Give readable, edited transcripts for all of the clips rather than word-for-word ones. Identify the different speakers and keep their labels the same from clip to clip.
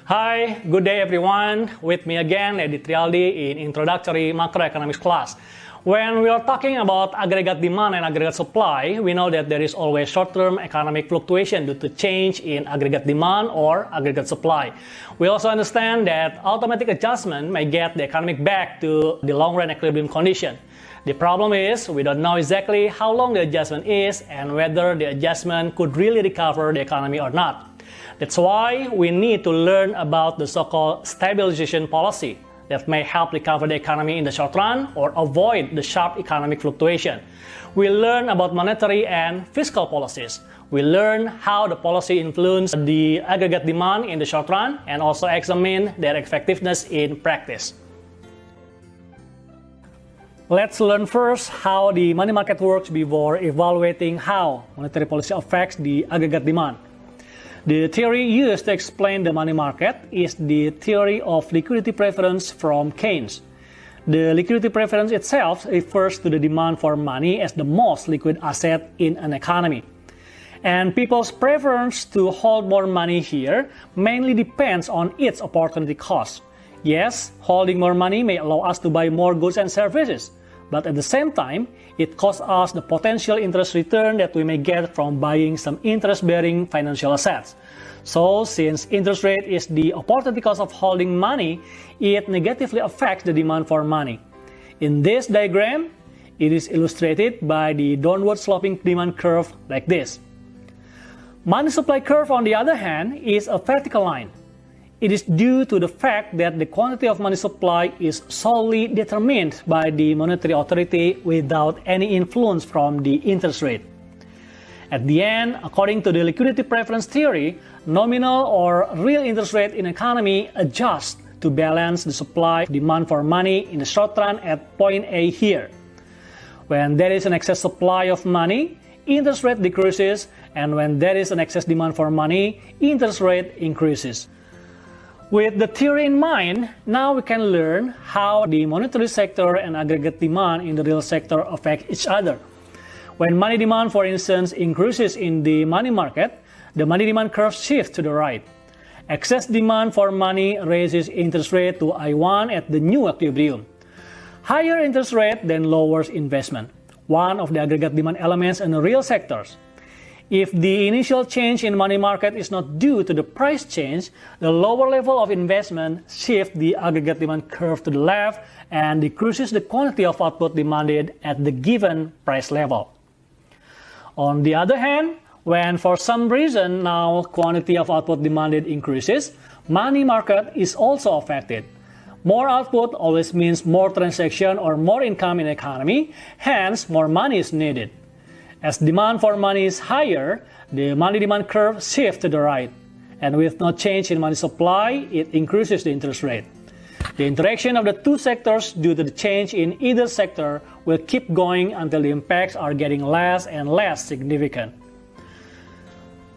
Speaker 1: Hi, good day everyone. With me again, Edi Trialdi in Introductory Macroeconomics class. When we are talking about aggregate demand and aggregate supply, we know that there is always short-term economic fluctuation due to change in aggregate demand or aggregate supply. We also understand that automatic adjustment may get the economic back to the long-run equilibrium condition. The problem is we don't know exactly how long the adjustment is and whether the adjustment could really recover the economy or not. That's why we need to learn about the so-called stabilization policy that may help recover the economy in the short run or avoid the sharp economic fluctuation. We learn about monetary and fiscal policies. We learn how the policy influences the aggregate demand in the short run and also examine their effectiveness in practice. Let's learn first how the money market works before evaluating how monetary policy affects the aggregate demand. The theory used to explain the money market is the theory of liquidity preference from Keynes. The liquidity preference itself refers to the demand for money as the most liquid asset in an economy. And people's preference to hold more money here mainly depends on its opportunity cost. Yes, holding more money may allow us to buy more goods and services, but at the same time, it costs us the potential interest return that we may get from buying some interest-bearing financial assets. So, since interest rate is the opportunity cost of holding money, it negatively affects the demand for money. In this diagram, it is illustrated by the downward sloping demand curve like this. Money supply curve, on the other hand, is a vertical line. It is due to the fact that the quantity of money supply is solely determined by the monetary authority without any influence from the interest rate. At the end, according to the liquidity preference theory, nominal or real interest rate in economy adjusts to balance the supply demand for money in the short run at point A here. When there is an excess supply of money, interest rate decreases, and when there is an excess demand for money, interest rate increases. With the theory in mind, now we can learn how the monetary sector and aggregate demand in the real sector affect each other. When money demand, for instance, increases in the money market, the money demand curve shifts to the right. Excess demand for money raises interest rate to I1 at the new equilibrium. Higher interest rate then lowers investment, one of the aggregate demand elements in the real sectors. If the initial change in money market is not due to the price change, the lower level of investment shifts the aggregate demand curve to the left and decreases the quantity of output demanded at the given price level. On the other hand, when for some reason now quantity of output demanded increases, money market is also affected. More output always means more transaction or more income in the economy, hence more money is needed. As demand for money is higher, the money demand curve shifts to the right. And with no change in money supply, it increases the interest rate. The interaction of the two sectors due to the change in either sector will keep going until the impacts are getting less and less significant.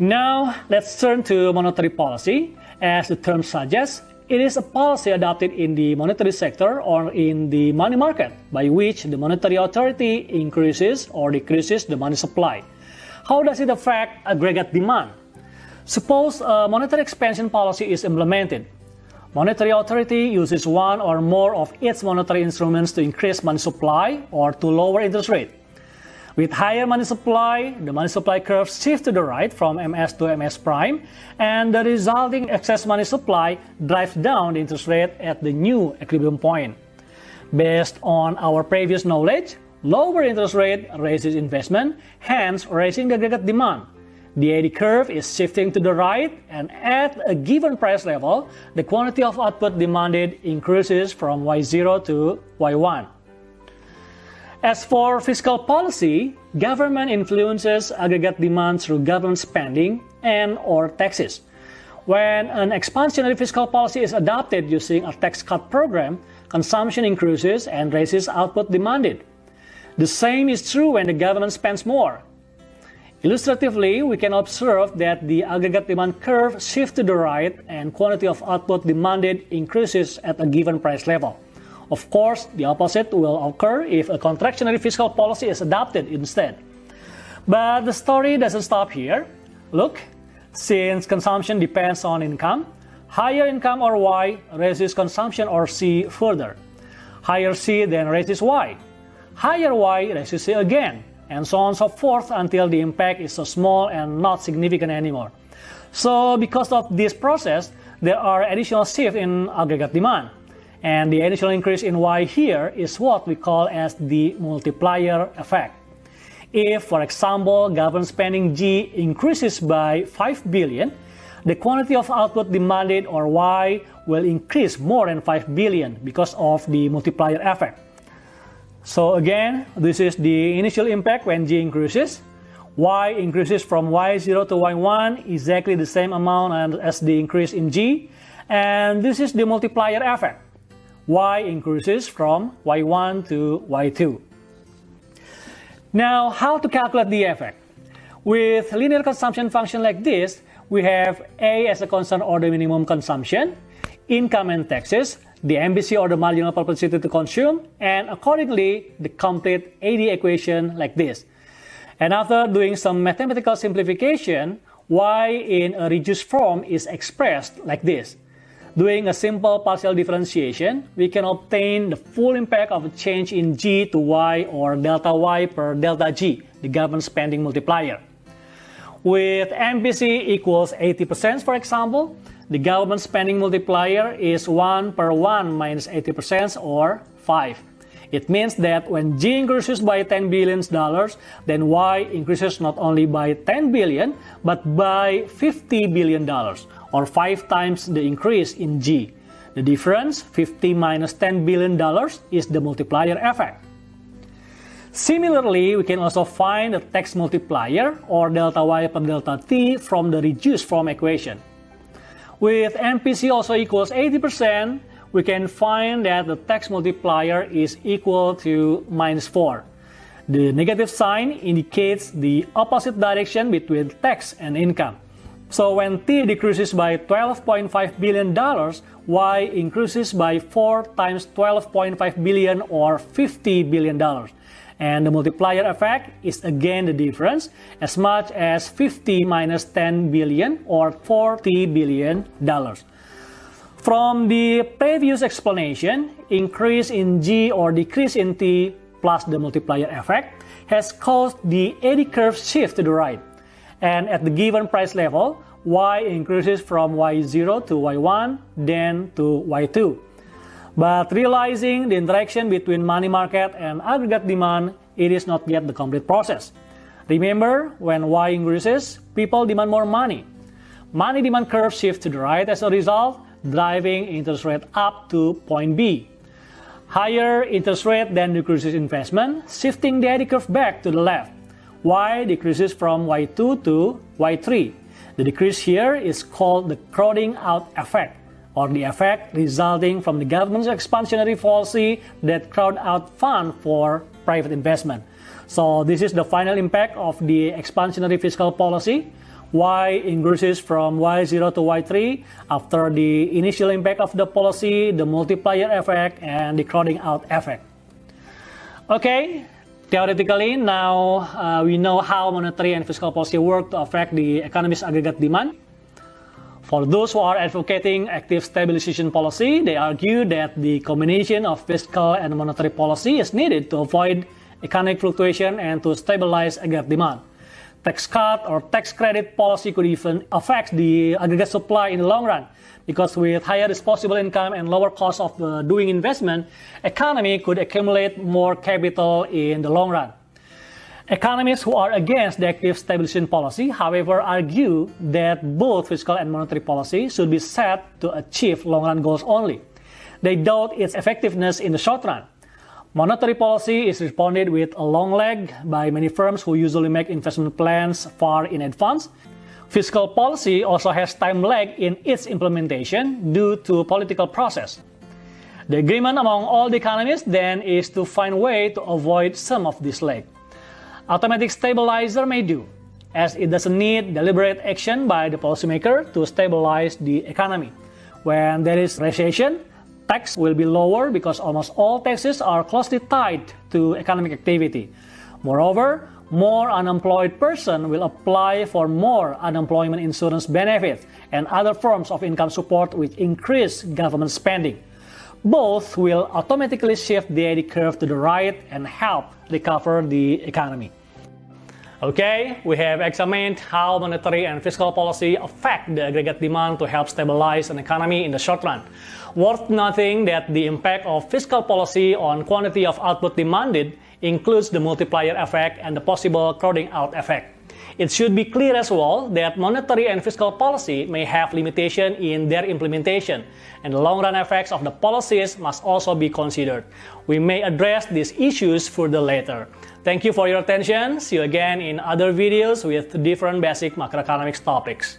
Speaker 1: Now, let's turn to monetary policy. As the term suggests, it is a policy adopted in the monetary sector or in the money market by which the monetary authority increases or decreases the money supply. How does it affect aggregate demand? Suppose a monetary expansion policy is implemented. Monetary authority uses one or more of its monetary instruments to increase money supply or to lower interest rate. With higher money supply, the money supply curve shifts to the right from MS to MS prime, and the resulting excess money supply drives down the interest rate at the new equilibrium point. Based on our previous knowledge, lower interest rate raises investment, hence raising the aggregate demand. The AD curve is shifting to the right, and at a given price level, the quantity of output demanded increases from Y0 to Y1. As for fiscal policy, government influences aggregate demand through government spending and/or taxes. When an expansionary fiscal policy is adopted using a tax cut program, consumption increases and raises output demanded. The same is true when the government spends more. Illustratively, we can observe that the aggregate demand curve shifts to the right and quantity of output demanded increases at a given price level. Of course, the opposite will occur if a contractionary fiscal policy is adopted instead. But the story doesn't stop here. Look, since consumption depends on income, Higher income or Y raises consumption or C further. Higher C then raises Y. Higher Y raises C again, and so on and so forth until the impact is so small and not significant anymore. So because of this process, there are additional shifts in aggregate demand. And the additional increase in Y here is what we call as the multiplier effect. If, for example, government spending G increases by 5 billion, the quantity of output demanded, or Y, will increase more than 5 billion because of the multiplier effect. So again, this is the initial impact when G increases. Y increases from Y0 to Y1 exactly the same amount as the increase in G. And this is the multiplier effect. Y increases from Y1 to Y2. Now, how to calculate the effect? With linear consumption function like this, we have A as a constant or the minimum consumption, income and taxes, the MPC or the marginal propensity to consume, and accordingly, the complete AD equation like this. And after doing some mathematical simplification, Y in a reduced form is expressed like this. Doing a simple partial differentiation, we can obtain the full impact of a change in G to Y, or delta Y per delta G, the government spending multiplier. With MPC equals 80%, for example, the government spending multiplier is 1 per 1 minus 80%, or 5. It means that when G increases by $10 billion, then Y increases not only by 10 billion, but by $50 billion, or 5 times the increase in G. The difference, 50 minus $10 billion, is the multiplier effect. Similarly, we can also find the tax multiplier, or delta Y per delta T, from the reduced form equation. With MPC also equals 80%, we can find that the tax multiplier is equal to minus 4. The negative sign indicates the opposite direction between tax and income. So when T decreases by $12.5 billion, Y increases by 4 times $12.5 billion, or $50 billion. And the multiplier effect is again the difference, as much as 50 minus 10 billion, or $40 billion. From the previous explanation, increase in G or decrease in T plus the multiplier effect has caused the eddy curve shift to the right. And at the given price level, Y increases from Y0 to Y1, then to Y2. But realizing the interaction between money market and aggregate demand, it is not yet the complete process. Remember, when Y increases, people demand more money. Money demand curve shifts to the right as a result, driving interest rate up to point B. Higher interest rate then decreases investment, shifting the eddy curve back to the left. Y decreases from Y2 to Y3. The decrease here is called the crowding out effect, or the effect resulting from the government's expansionary policy that crowd out funds for private investment. So this is the final impact of the expansionary fiscal policy. Y increases from Y0 to Y3 after the initial impact of the policy, the multiplier effect, and the crowding out effect. Okay, theoretically, now we know how monetary and fiscal policy work to affect the economy's aggregate demand. For those who are advocating active stabilization policy, they argue that the combination of fiscal and monetary policy is needed to avoid economic fluctuation and to stabilize aggregate demand. Tax cut or tax credit policy could even affect the aggregate supply in the long run, because with higher disposable income and lower cost of doing investment, economy could accumulate more capital in the long run. Economists who are against the active stabilization policy, however, argue that both fiscal and monetary policy should be set to achieve long-run goals only. They doubt its effectiveness in the short run. Monetary policy is responded with a long lag by many firms who usually make investment plans far in advance. Fiscal policy also has time lag in its implementation due to political process. The agreement among all the economists then is to find a way to avoid some of this lag. Automatic stabilizer may do, as it doesn't need deliberate action by the policymaker to stabilize the economy. When there is recession, tax will be lower because almost all taxes are closely tied to economic activity. Moreover, more unemployed person will apply for more unemployment insurance benefits and other forms of income support which increase government spending. Both will automatically shift the AD curve to the right and help recover the economy. Okay, we have examined how monetary and fiscal policy affect the aggregate demand to help stabilize an economy in the short run. Worth noting that the impact of fiscal policy on quantity of output demanded includes the multiplier effect and the possible crowding out effect. It should be clear as well that monetary and fiscal policy may have limitation in their implementation, and the long-run effects of the policies must also be considered. We may address these issues further later. Thank you for your attention. See you again in other videos with different basic macroeconomics topics.